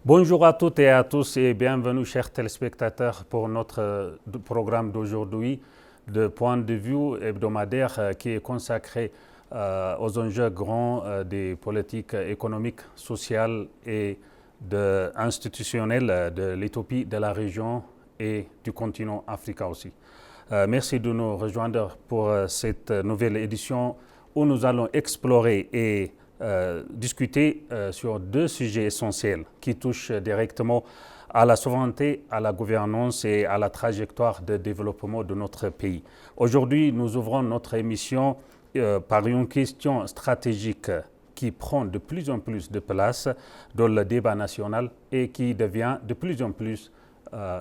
Bonjour à toutes et à tous et bienvenue chers téléspectateurs pour notre programme d'aujourd'hui de point de vue hebdomadaire qui est consacré aux enjeux grands des politiques économiques, sociales et institutionnelles de l'Éthiopie, de la région et du continent africain aussi. Merci de nous rejoindre pour cette nouvelle édition où nous allons explorer et discuter sur deux sujets essentiels qui touchent directement à la souveraineté, à la gouvernance et à la trajectoire de développement de notre pays. Aujourd'hui, nous ouvrons notre émission par une question stratégique qui prend de plus en plus de place dans le débat national et qui devient de plus en plus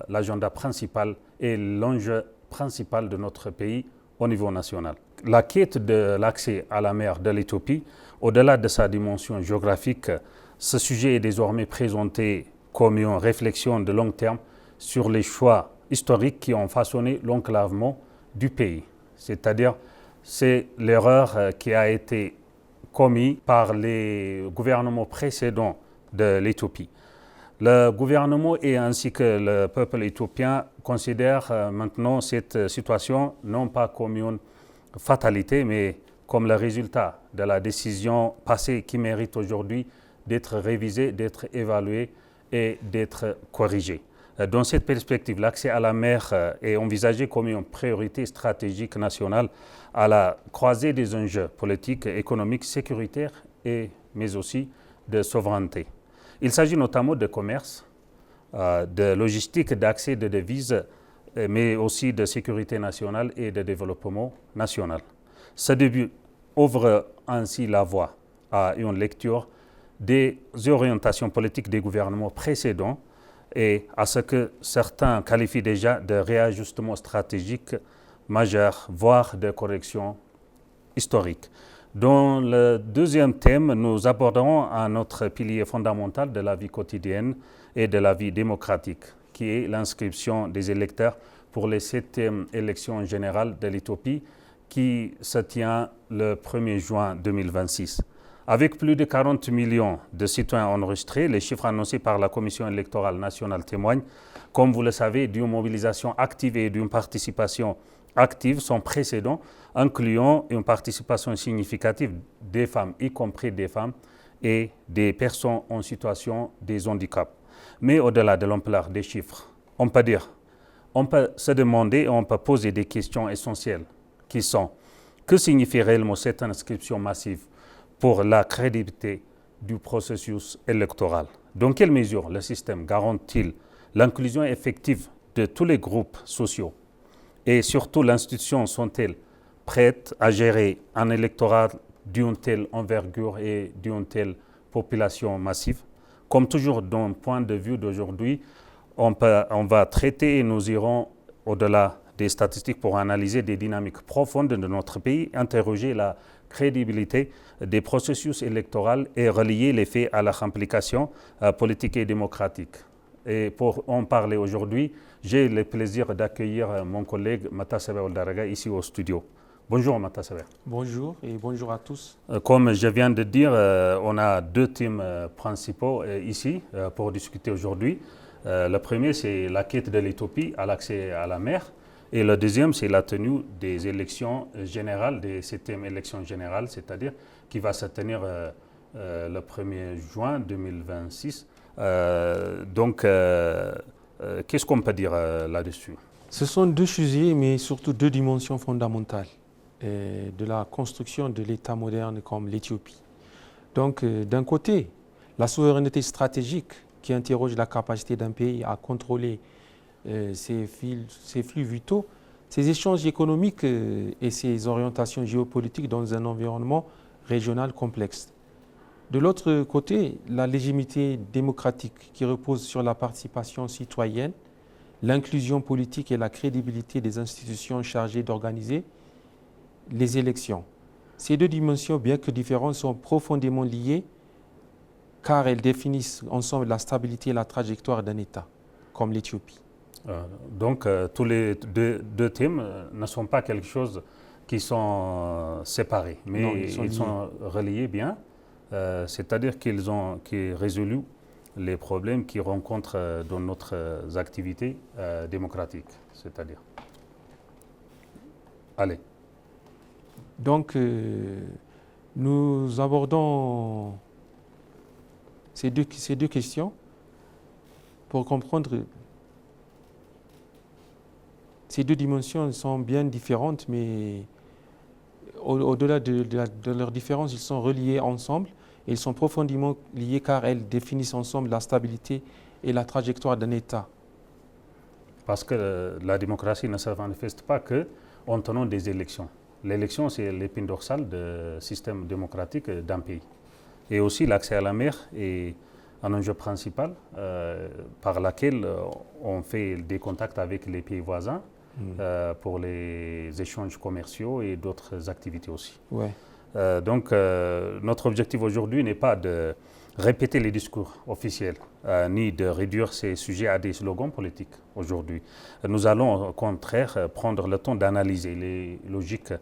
l'agenda principal et l'enjeu principal de notre pays au niveau national. La quête de l'accès à la mer de l'Éthiopie, au-delà de sa dimension géographique, ce sujet est désormais présenté comme une réflexion de long terme sur les choix historiques qui ont façonné l'enclavement du pays. C'est-à-dire, c'est l'erreur qui a été commise par les gouvernements précédents de l'Éthiopie. Le gouvernement et ainsi que le peuple éthiopien considèrent maintenant cette situation non pas comme une fatalité, mais comme le résultat de la décision passée qui mérite aujourd'hui d'être révisée, d'être évaluée et d'être corrigée. Dans cette perspective, l'accès à la mer est envisagé comme une priorité stratégique nationale à la croisée des enjeux politiques, économiques, sécuritaires mais aussi de souveraineté. Il s'agit notamment de commerce, de logistique, d'accès de devises, mais aussi de sécurité nationale et de développement national. Ce début ouvre ainsi la voie à une lecture des orientations politiques des gouvernements précédents et à ce que certains qualifient déjà de réajustement stratégique majeur, voire de correction historique. Dans le deuxième thème, nous aborderons un autre pilier fondamental de la vie quotidienne et de la vie démocratique, qui est l'inscription des électeurs pour les 7e élections générales de l'Éthiopie, qui se tient le 1er juin 2026. Avec plus de 40 millions de citoyens enregistrés, les chiffres annoncés par la Commission électorale nationale témoignent, comme vous le savez, d'une mobilisation active et d'une participation active sans précédent, incluant une participation significative des femmes, y compris des femmes et des personnes en situation de handicap. Mais au-delà de l'ampleur des chiffres, on peut se demander et on peut poser des questions essentielles qui sont: que signifie réellement cette inscription massive pour la crédibilité du processus électoral? Dans quelle mesure le système garantit-il l'inclusion effective de tous les groupes sociaux? Et surtout, l'institution sont-elles prêtes à gérer un électorat d'une telle envergure et d'une telle population massive? Comme toujours, d'un point de vue d'aujourd'hui, on va traiter et nous irons au-delà des statistiques pour analyser des dynamiques profondes de notre pays, interroger la crédibilité des processus électoraux et relier les faits à leur implication politique et démocratique. Et pour en parler aujourd'hui, j'ai le plaisir d'accueillir mon collègue Matasabe Oldaraga ici au studio. Bonjour Matasabe. Bonjour et bonjour à tous. Comme je viens de dire, on a deux thèmes principaux ici pour discuter aujourd'hui. Le premier, c'est la quête de l'Éthiopie à l'accès à la mer. Et le deuxième, c'est la tenue des élections générales, des 7e élections générales, c'est-à-dire qui va se tenir le 1er juin 2026. Qu'est-ce qu'on peut dire là-dessus? Ce sont deux sujets, mais surtout deux dimensions fondamentales de la construction de l'État moderne comme l'Éthiopie. Donc, d'un côté, la souveraineté stratégique qui interroge la capacité d'un pays à contrôler ses flux vitaux, ses échanges économiques et ses orientations géopolitiques dans un environnement régional complexe. De l'autre côté, la légitimité démocratique qui repose sur la participation citoyenne, l'inclusion politique et la crédibilité des institutions chargées d'organiser les élections. Ces deux dimensions, bien que différentes, sont profondément liées car elles définissent ensemble la stabilité et la trajectoire d'un État, comme l'Éthiopie. Donc, tous les deux thèmes ne sont pas quelque chose qui sont séparés, mais non, ils sont reliés bien. C'est-à-dire qu'ils ont résolu les problèmes qu'ils rencontrent dans notre activité démocratique, c'est-à-dire. Allez. Donc, nous abordons ces deux questions pour comprendre. Ces deux dimensions sont bien différentes, mais au-delà de leurs différences, ils sont reliés ensemble et ils sont profondément liés car elles définissent ensemble la stabilité et la trajectoire d'un État. Parce que la démocratie ne se manifeste pas qu'en tenant des élections. L'élection, c'est l'épine dorsale du système démocratique d'un pays. Et aussi, l'accès à la mer est un enjeu principal par lequel on fait des contacts avec les pays voisins pour les échanges commerciaux et d'autres activités aussi. Ouais. Donc, notre objectif aujourd'hui n'est pas de répéter les discours officiels, ni de réduire ces sujets à des slogans politiques aujourd'hui. Nous allons au contraire prendre le temps d'analyser les logiques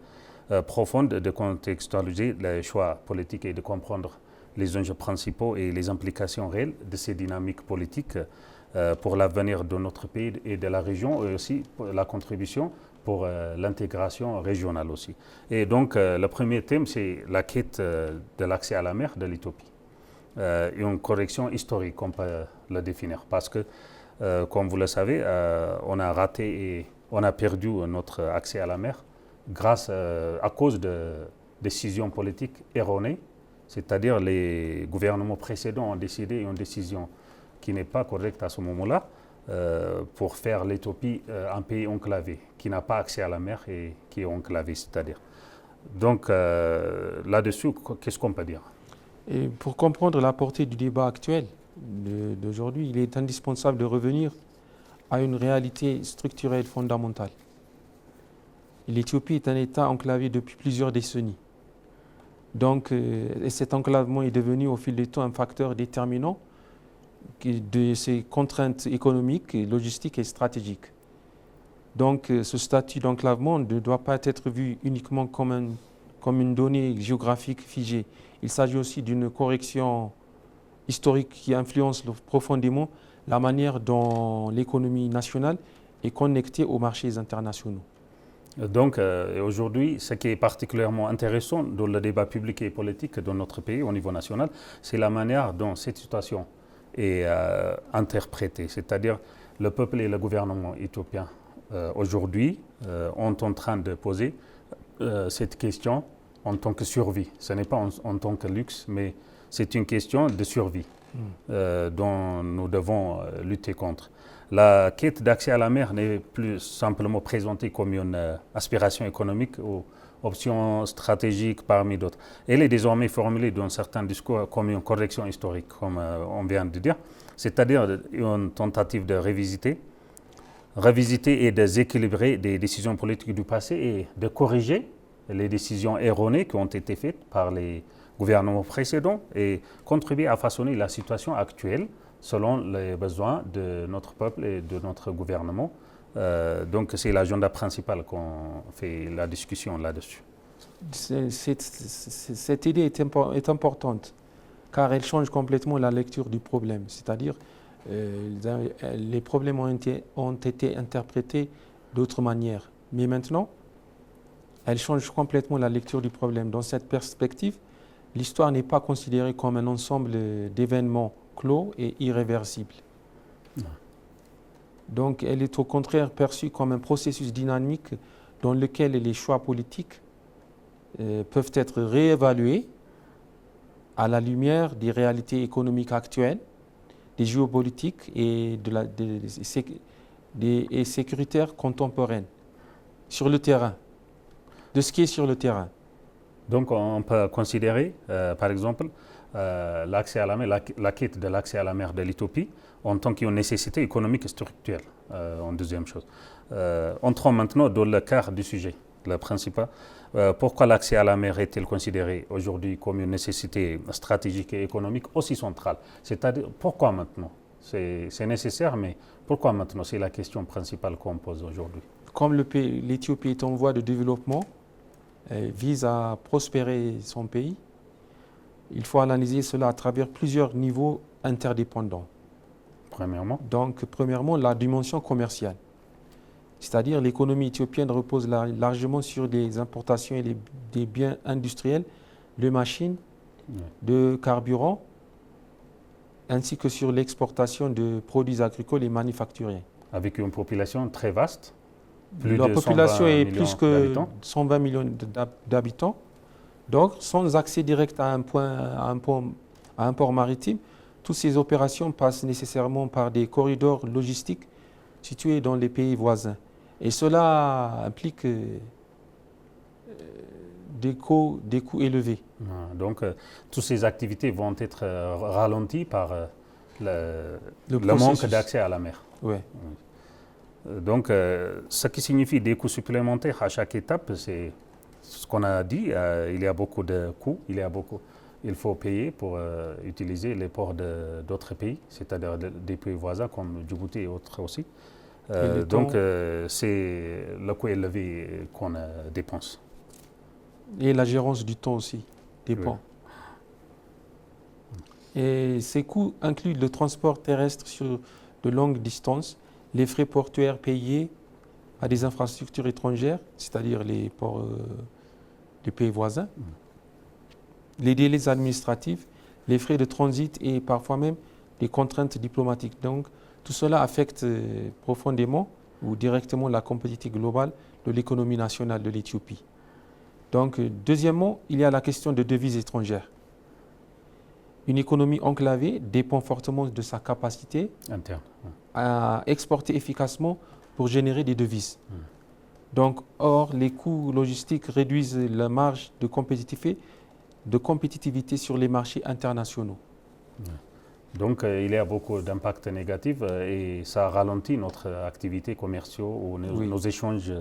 profondes, de contextualiser les choix politiques et de comprendre les enjeux principaux et les implications réelles de ces dynamiques politiques pour l'avenir de notre pays et de la région, et aussi pour la contribution pour l'intégration régionale aussi. Et donc, le premier thème, c'est la quête de l'accès à la mer de l'Éthiopie. Et une correction historique, on peut le définir, parce que, comme vous le savez, on a raté et on a perdu notre accès à la mer à cause de décisions politiques erronées, c'est-à-dire les gouvernements précédents ont décidé une décision qui n'est pas correcte à ce moment-là pour faire l'Éthiopie un pays enclavé, qui n'a pas accès à la mer et qui est enclavé, c'est-à-dire. Donc là-dessus, qu'est-ce qu'on peut dire? Et pour comprendre la portée du débat actuel d'aujourd'hui, il est indispensable de revenir à une réalité structurelle fondamentale. L'Éthiopie est un État enclavé depuis plusieurs décennies. Donc, et cet enclavement est devenu au fil du temps un facteur déterminant de ces contraintes économiques, logistiques et stratégiques. Donc, ce statut d'enclavement ne doit pas être vu uniquement comme une donnée géographique figée. Il s'agit aussi d'une correction historique qui influence profondément la manière dont l'économie nationale est connectée aux marchés internationaux. Donc aujourd'hui, ce qui est particulièrement intéressant dans le débat public et politique de notre pays au niveau national, c'est la manière dont cette situation est interprétée. C'est-à-dire le peuple et le gouvernement éthiopien aujourd'hui sont en train de poser cette question en tant que survie. Ce n'est pas en tant que luxe, mais c'est une question de survie dont nous devons lutter contre. La quête d'accès à la mer n'est plus simplement présentée comme une aspiration économique ou option stratégique parmi d'autres. Elle est désormais formulée dans certains discours comme une correction historique, comme on vient de dire, c'est-à-dire une tentative de revisiter et de déséquilibrer des décisions politiques du passé et de corriger les décisions erronées qui ont été faites par les gouvernements précédents et contribuer à façonner la situation actuelle selon les besoins de notre peuple et de notre gouvernement. Donc c'est l'agenda principal qu'on fait la discussion là-dessus. Cette idée est importante car elle change complètement la lecture du problème, c'est-à-dire les problèmes ont été interprétés d'autre manière. Mais maintenant, elle change complètement la lecture du problème. Dans cette perspective, l'histoire n'est pas considérée comme un ensemble d'événements clos et irréversibles. Donc elle est au contraire perçue comme un processus dynamique dans lequel les choix politiques peuvent être réévalués à la lumière des réalités économiques actuelles, des géopolitiques et des sécuritaires contemporaines sur le terrain, de ce qui est sur le terrain. Donc on peut considérer, par exemple, l'accès à la mer, la quête de l'accès à la mer de l'Éthiopie en tant qu'une nécessité économique et structurelle, en deuxième chose. Entrons maintenant dans le cœur du sujet, le principal. Pourquoi l'accès à la mer est-il considéré aujourd'hui comme une nécessité stratégique et économique aussi centrale? C'est-à-dire, pourquoi maintenant? C'est nécessaire, mais pourquoi maintenant? C'est la question principale qu'on pose aujourd'hui. Comme l'Éthiopie est en voie de développement, vise à prospérer son pays, il faut analyser cela à travers plusieurs niveaux interdépendants. Premièrement. Donc, premièrement, la dimension commerciale. C'est-à-dire l'économie éthiopienne repose largement sur des importations et des biens industriels, de machines, de carburants, ainsi que sur l'exportation de produits agricoles et manufacturiers. Avec une population très vaste, la population est plus que 120 millions d'habitants, donc sans accès direct à un port maritime, toutes ces opérations passent nécessairement par des corridors logistiques situés dans les pays voisins. Et cela implique des coûts élevés. Donc, toutes ces activités vont être ralenties par le manque d'accès à la mer. Ouais. Donc, ce qui signifie des coûts supplémentaires à chaque étape, c'est ce qu'on a dit. Il y a beaucoup de coûts, il faut payer pour utiliser les ports d'autres pays, c'est-à-dire des pays voisins comme Djibouti et autres aussi. Donc, c'est le coût élevé qu'on dépense. Et la gérance du temps aussi dépend. Oui. Et ces coûts incluent le transport terrestre sur de longues distances, les frais portuaires payés à des infrastructures étrangères, c'est-à-dire les ports des pays voisins, les délais administratifs, les frais de transit et parfois même les contraintes diplomatiques. Donc, tout cela affecte profondément ou directement la compétitivité globale de l'économie nationale de l'Éthiopie. Donc, deuxièmement, il y a la question de devises étrangères. Une économie enclavée dépend fortement de sa capacité interne à exporter efficacement pour générer des devises. Donc, or, les coûts logistiques réduisent la marge de compétitivité sur les marchés internationaux. Donc, il y a beaucoup d'impacts négatifs et ça ralentit notre activité commerciale ou nos échanges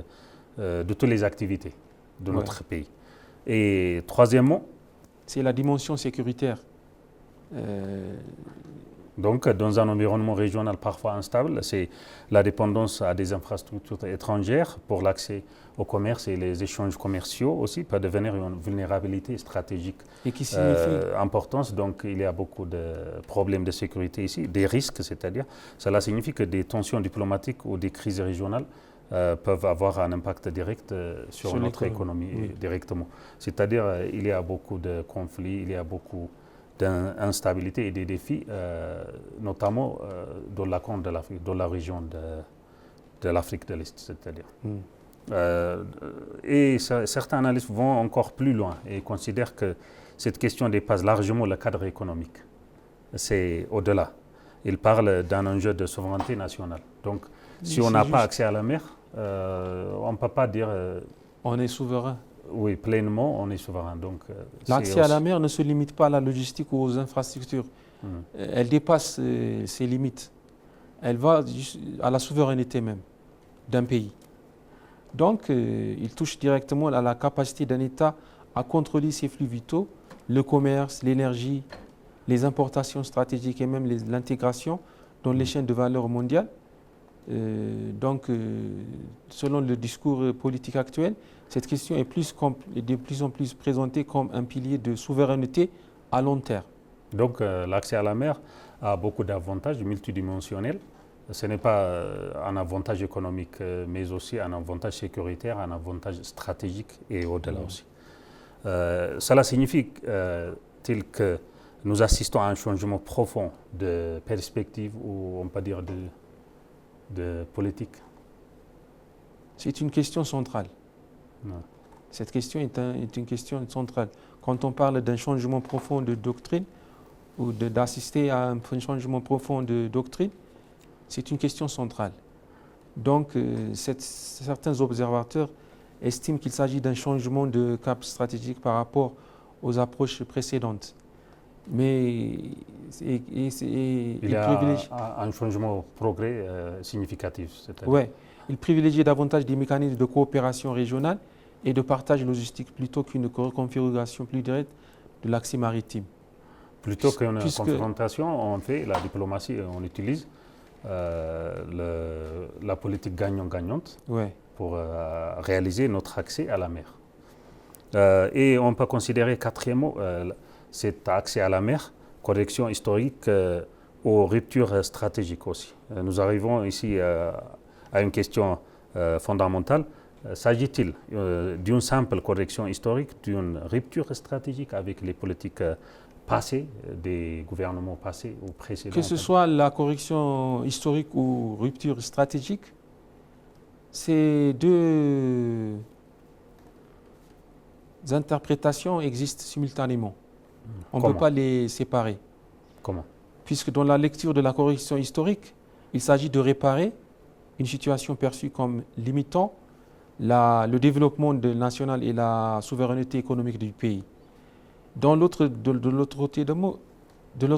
de toutes les activités de notre pays. Et troisièmement, c'est la dimension sécuritaire. Donc, dans un environnement régional parfois instable, c'est la dépendance à des infrastructures étrangères pour l'accès au commerce et les échanges commerciaux aussi peut devenir une vulnérabilité stratégique importante. Donc, il y a beaucoup de problèmes de sécurité ici, des risques, c'est-à-dire. Cela signifie que des tensions diplomatiques ou des crises régionales peuvent avoir un impact direct sur notre économie directement. C'est-à-dire, il y a beaucoup de conflits, il y a beaucoup d'instabilité et des défis, notamment dans la corne de l'Afrique, dans la région de l'Afrique de l'Est, c'est-à-dire. Et certains analystes vont encore plus loin et considèrent que cette question dépasse largement le cadre économique. C'est au-delà. Ils parlent d'un enjeu de souveraineté nationale. Donc, si on n'a pas accès à la mer, on ne peut pas dire... on est souverain. Oui, pleinement, on est souverain. Donc, l'accès à la mer ne se limite pas à la logistique ou aux infrastructures. Elle dépasse ses limites. Elle va à la souveraineté même d'un pays. Donc, il touche directement à la capacité d'un État à contrôler ses flux vitaux, le commerce, l'énergie, les importations stratégiques et même l'intégration dans les chaînes de valeur mondiales. Donc, selon le discours politique actuel, cette question est de plus en plus présentée comme un pilier de souveraineté à long terme. Donc, l'accès à la mer a beaucoup d'avantages multidimensionnels. Ce n'est pas un avantage économique, mais aussi un avantage sécuritaire, un avantage stratégique et au-delà aussi. Cela signifie-t-il que nous assistons à un changement profond de perspective ou on peut dire de politique? C'est une question centrale. Cette question est une question centrale. Quand on parle d'un changement profond de doctrine ou d'assister à un changement profond de doctrine, c'est une question centrale. Donc, certains observateurs estiment qu'il s'agit d'un changement de cap stratégique par rapport aux approches précédentes. Mais il y a un changement au progrès significatif. Oui, il privilégie davantage des mécanismes de coopération régionale et de partage logistique plutôt qu'une configuration plus directe de l'accès maritime. Plutôt qu'une confrontation, on fait la diplomatie, on utilise la politique gagnant-gagnante pour réaliser notre accès à la mer. Et on peut considérer quatrièmement cet accès à la mer, correction historique aux ruptures stratégiques aussi. Nous arrivons ici à une question fondamentale. S'agit-il d'une simple correction historique, d'une rupture stratégique avec les politiques passées, des gouvernements passés ou précédents? Que ce soit la correction historique ou rupture stratégique, ces deux interprétations existent simultanément. On ne peut pas les séparer. Comment? Puisque dans la lecture de la correction historique, il s'agit de réparer une situation perçue comme limitant le développement national et la souveraineté économique du pays. De l'autre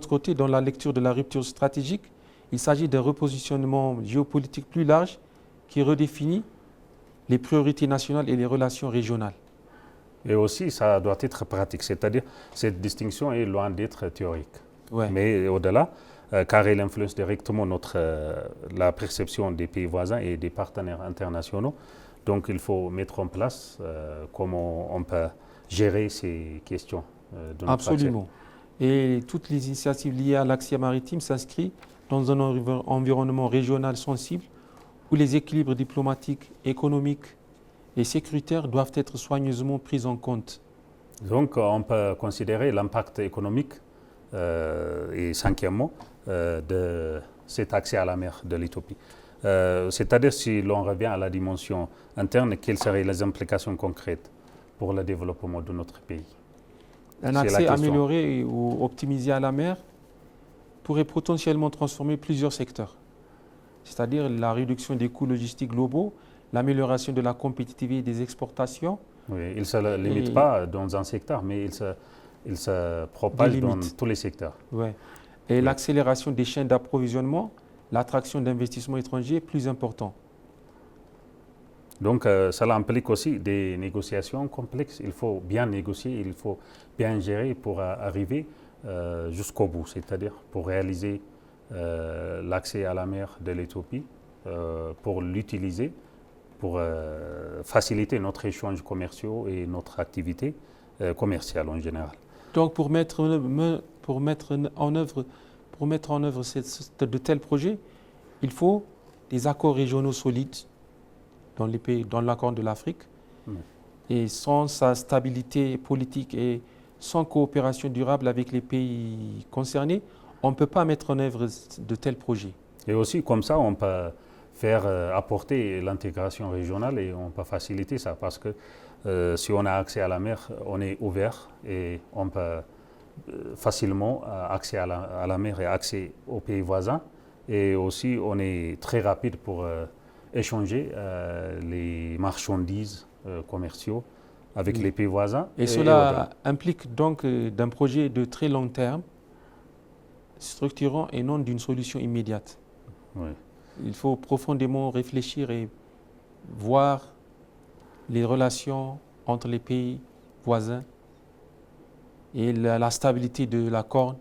côté, dans la lecture de la rupture stratégique, il s'agit d'un repositionnement géopolitique plus large qui redéfinit les priorités nationales et les relations régionales. Et aussi, ça doit être pratique, c'est-à-dire cette distinction est loin d'être théorique. Ouais. Mais au-delà, car elle influence directement la perception des pays voisins et des partenaires internationaux. Donc il faut mettre en place comment on peut gérer ces questions de notre Absolument. Et toutes les initiatives liées à l'accès maritime s'inscrivent dans un environnement régional sensible où les équilibres diplomatiques, économiques et sécuritaires doivent être soigneusement pris en compte. Donc on peut considérer l'impact économique et cinquièmement de cet accès à la mer de l'Éthiopie. C'est-à-dire si l'on revient à la dimension interne, quelles seraient les implications concrètes pour le développement de notre pays? Un accès amélioré ou optimisé à la mer pourrait potentiellement transformer plusieurs secteurs, c'est-à-dire la réduction des coûts logistiques globaux, l'amélioration de la compétitivité des exportations. Oui, il ne se limite pas dans un secteur, mais il se propage dans tous les secteurs. Ouais. Et l'accélération des chaînes d'approvisionnement, l'attraction d'investissements étrangers plus important. Donc, cela implique aussi des négociations complexes. Il faut bien négocier, il faut bien gérer pour arriver jusqu'au bout, c'est-à-dire pour réaliser l'accès à la mer de l'Éthiopie, pour l'utiliser, pour faciliter notre échange commercial et notre activité commerciale en général. Donc, pour mettre en œuvre de tels projets, il faut des accords régionaux solides dans les pays, dans la Corne de l'Afrique. Et sans sa stabilité politique et sans coopération durable avec les pays concernés, on ne peut pas mettre en œuvre de tels projets. Et aussi, comme ça, on peut faire apporter l'intégration régionale et on peut faciliter ça parce que si on a accès à la mer, on est ouvert et on peut facilement accès à la mer et accès aux pays voisins. Et aussi, on est très rapide pour échanger les marchandises commerciaux avec les pays voisins. Et cela implique donc d'un projet de très long terme, structurant et non d'une solution immédiate. Oui. Il faut profondément réfléchir et voir les relations entre les pays voisins et la stabilité de la Corne.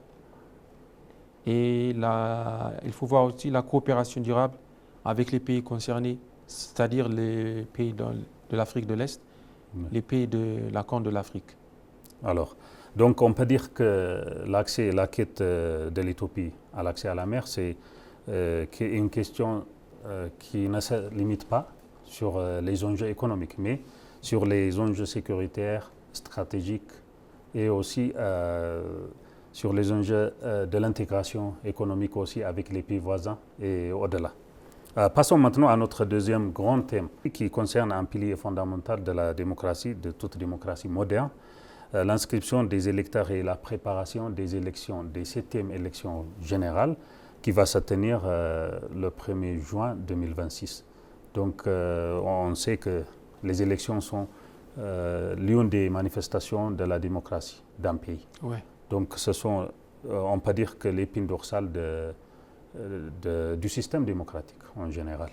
Et il faut voir aussi la coopération durable avec les pays concernés, c'est-à-dire les pays de l'Afrique de l'Est, les pays de la Corne de l'Afrique. Alors, donc on peut dire que l'accès, la quête de l'Éthiopie à l'accès à la mer, c'est une question qui ne se limite pas sur les enjeux économiques, mais sur les enjeux sécuritaires, stratégiques et aussi sur les enjeux de l'intégration économique aussi avec les pays voisins et au-delà. Passons maintenant à notre deuxième grand thème qui concerne un pilier fondamental de la démocratie, de toute démocratie moderne, l'inscription des électeurs et la préparation des élections, des 7e élections générales qui va se tenir le 1er juin 2026. Donc on sait que les élections sont l'une des manifestations de la démocratie d'un pays. Ouais. Donc ce sont, on peut dire que l'épine dorsale du système démocratique en général.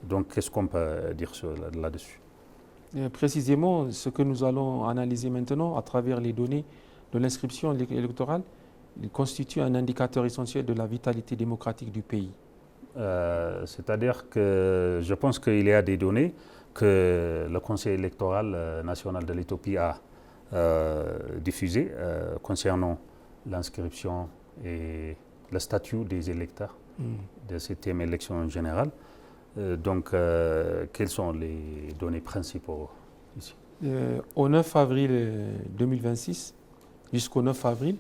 Donc qu'est-ce qu'on peut dire là-dessus? Précisément, ce que nous allons analyser maintenant à travers les données de l'inscription électorale, il constitue un indicateur essentiel de la vitalité démocratique du pays. C'est-à-dire que je pense qu'il y a des données que le Conseil électoral national de l'Éthiopie a diffusée concernant l'inscription et le statut des électeurs de cette élection générale. Donc, quelles sont les données principaux ici? Au 9 avril 2026, jusqu'au 9 avril,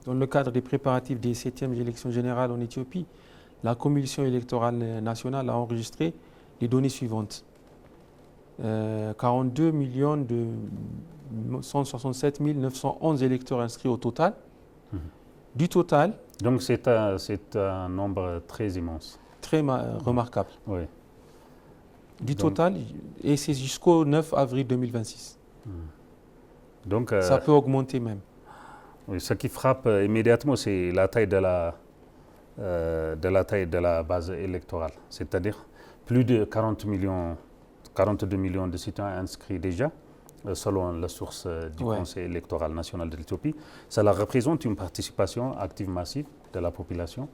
dans le cadre des préparatifs des 7e élections générales en Éthiopie, la Commission électorale nationale a enregistré les données suivantes. 42 167 911 électeurs inscrits au total. Du total... Donc c'est un nombre très immense. Très remarquable. Oui. Du total, et c'est jusqu'au 9 avril 2026. Donc, ça peut augmenter même. Oui, ce qui frappe immédiatement, c'est la taille de la base électorale. C'est-à-dire plus de 42 millions de citoyens inscrits déjà, selon la source du Conseil électoral national de l'Éthiopie. Cela représente une participation active massive de la population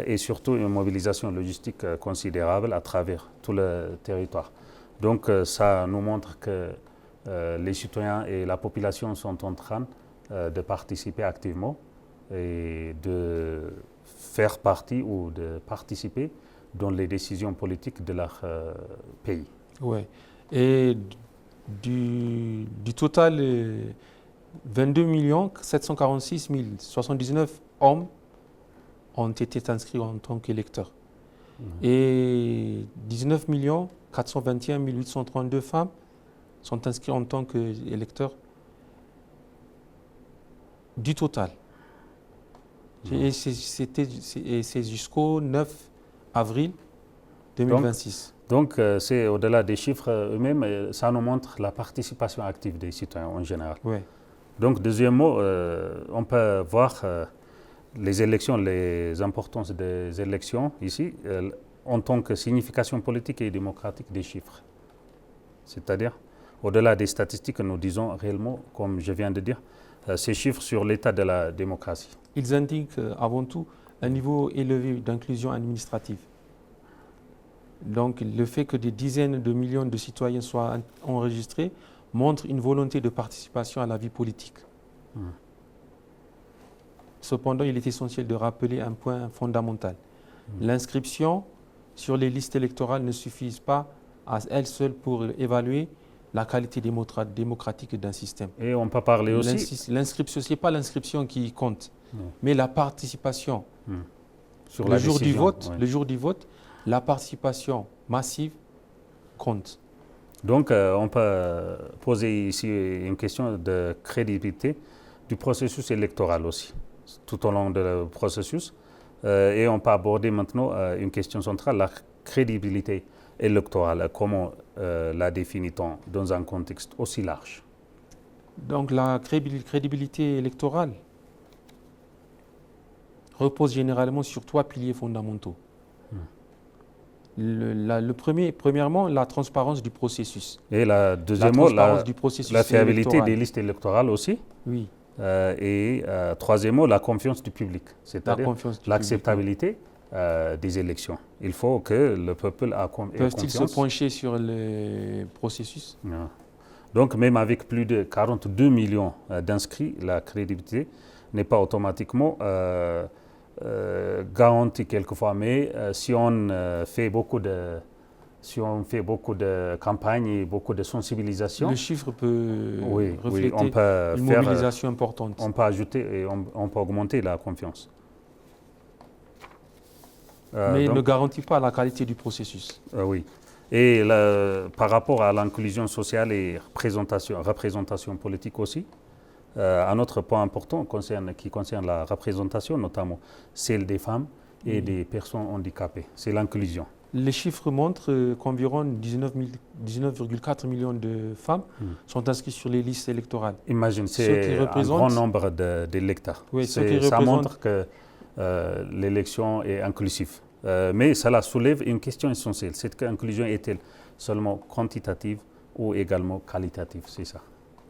et surtout une mobilisation logistique considérable à travers tout le territoire. Donc ça nous montre que les citoyens et la population sont en train de participer activement et de faire partie ou de participer dans les décisions politiques de leur pays. Oui. Et du total, 22 746 079 hommes ont été inscrits en tant qu'électeurs. Et 19 421 832 femmes sont inscrites en tant qu'électeurs du total. Et c'est jusqu'au 9 avril 2026. Donc c'est au-delà des chiffres eux-mêmes, ça nous montre la participation active des citoyens en général. Oui. Donc deuxièmement, on peut voir les élections, les importances des élections ici en tant que signification politique et démocratique des chiffres. C'est-à-dire, au-delà des statistiques, nous disons réellement, comme je viens de dire, ces chiffres sur l'état de la démocratie. Ils indiquent avant tout un niveau élevé d'inclusion administrative. Donc le fait que des dizaines de millions de citoyens soient enregistrés montre une volonté de participation à la vie politique. Cependant, il est essentiel de rappeler un point fondamental. L'inscription sur les listes électorales ne suffit pas à elle seule pour évaluer la qualité démocratique d'un système. Et on peut parler aussi... L'inscription, ce n'est pas l'inscription qui compte, mais la participation. Sur le jour du vote, la participation massive compte. Donc, on peut poser ici une question de crédibilité du processus électoral aussi, tout au long du processus. Et on peut aborder maintenant une question centrale, la crédibilité électorale. Comment la définit-on dans un contexte aussi large? Donc, la crédibilité électorale repose généralement sur 3 piliers fondamentaux. Premièrement, la transparence du processus. Et deuxièmement, la fiabilité électoral. Des listes électorales aussi. Oui. Et troisièmement, la confiance du public, c'est-à-dire l'acceptabilité des élections. Il faut que le peuple ait confiance. Peuvent-ils se pencher sur le processus? Non. Donc, même avec plus de 42 millions d'inscrits, la crédibilité n'est pas automatiquement garantie quelquefois. Mais si on fait beaucoup de campagnes et beaucoup de sensibilisation, le chiffre peut refléter on peut une mobilisation importante. On peut ajouter et on peut augmenter la confiance. Mais il ne garantit pas la qualité du processus. Oui. Et par rapport à l'inclusion sociale et représentation politique aussi, un autre point important qui concerne la représentation, notamment celle des femmes et des personnes handicapées, c'est l'inclusion. Les chiffres montrent qu'environ 19,4 millions de femmes sont inscrites sur les listes électorales. Imagine, c'est un grand nombre d'électeurs. Oui, ça montre que l'élection est inclusive. Mais cela soulève une question essentielle. Cette inclusion est-elle seulement quantitative ou également qualitative? C'est ça.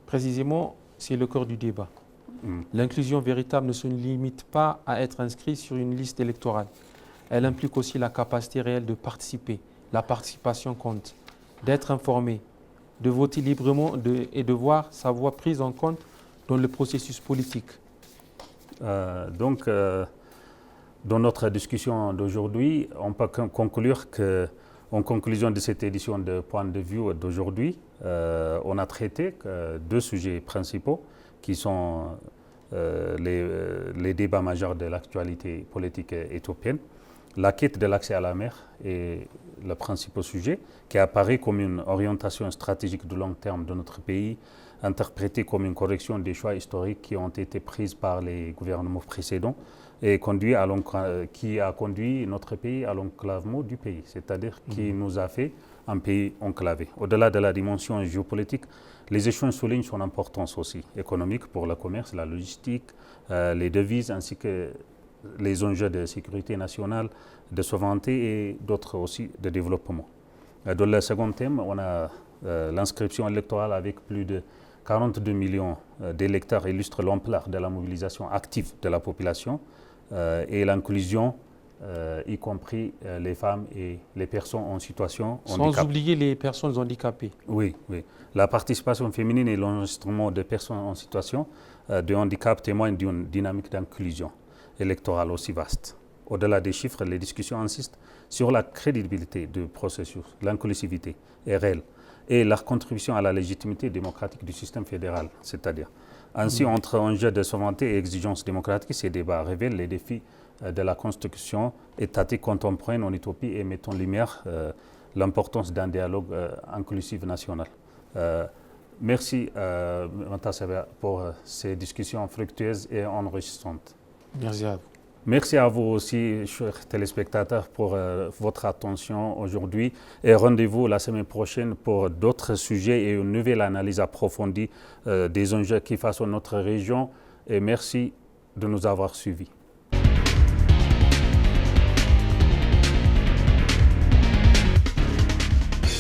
Précisément, c'est le cœur du débat. L'inclusion véritable ne se limite pas à être inscrit sur une liste électorale. Elle implique aussi la capacité réelle de participer. La participation compte, d'être informé, de voter librement et de voir sa voix prise en compte dans le processus politique. Dans notre discussion d'aujourd'hui, on peut conclure qu'en conclusion de cette édition de Point de vue d'aujourd'hui, on a traité deux sujets principaux qui sont les débats majeurs de l'actualité politique éthiopienne. La quête de l'accès à la mer est le principal sujet qui apparaît comme une orientation stratégique de long terme de notre pays, interprétée comme une correction des choix historiques qui ont été pris par les gouvernements précédents et qui a conduit notre pays à l'enclavement du pays, c'est-à-dire qui nous a fait un pays enclavé. Au-delà de la dimension géopolitique, les échanges soulignent son importance aussi économique pour le commerce, la logistique, les devises ainsi que les enjeux de sécurité nationale, de souveraineté et d'autres aussi de développement. Dans le second thème, on a l'inscription électorale avec plus de 42 millions d'électeurs illustre l'ampleur de la mobilisation active de la population et l'inclusion, y compris les femmes et les personnes en situation handicapée. Sans oublier les personnes handicapées. Oui, oui. La participation féminine et l'enregistrement des personnes en situation de handicap témoignent d'une dynamique d'inclusion électorale aussi vaste. Au-delà des chiffres, les discussions insistent sur la crédibilité du processus, l'inclusivité est réelle et leur contribution à la légitimité démocratique du système fédéral, c'est-à-dire. Ainsi, entre enjeux de souveraineté et exigences démocratiques, ces débats révèlent les défis de la construction étatique contemporaine en Éthiopie et mettent en lumière l'importance d'un dialogue inclusif national. Merci, Mantasebe, pour ces discussions fructueuses et enrichissantes. Merci à vous. Merci à vous aussi, chers téléspectateurs, pour votre attention aujourd'hui et rendez-vous la semaine prochaine pour d'autres sujets et une nouvelle analyse approfondie des enjeux qui façonnent notre région. Et merci de nous avoir suivis.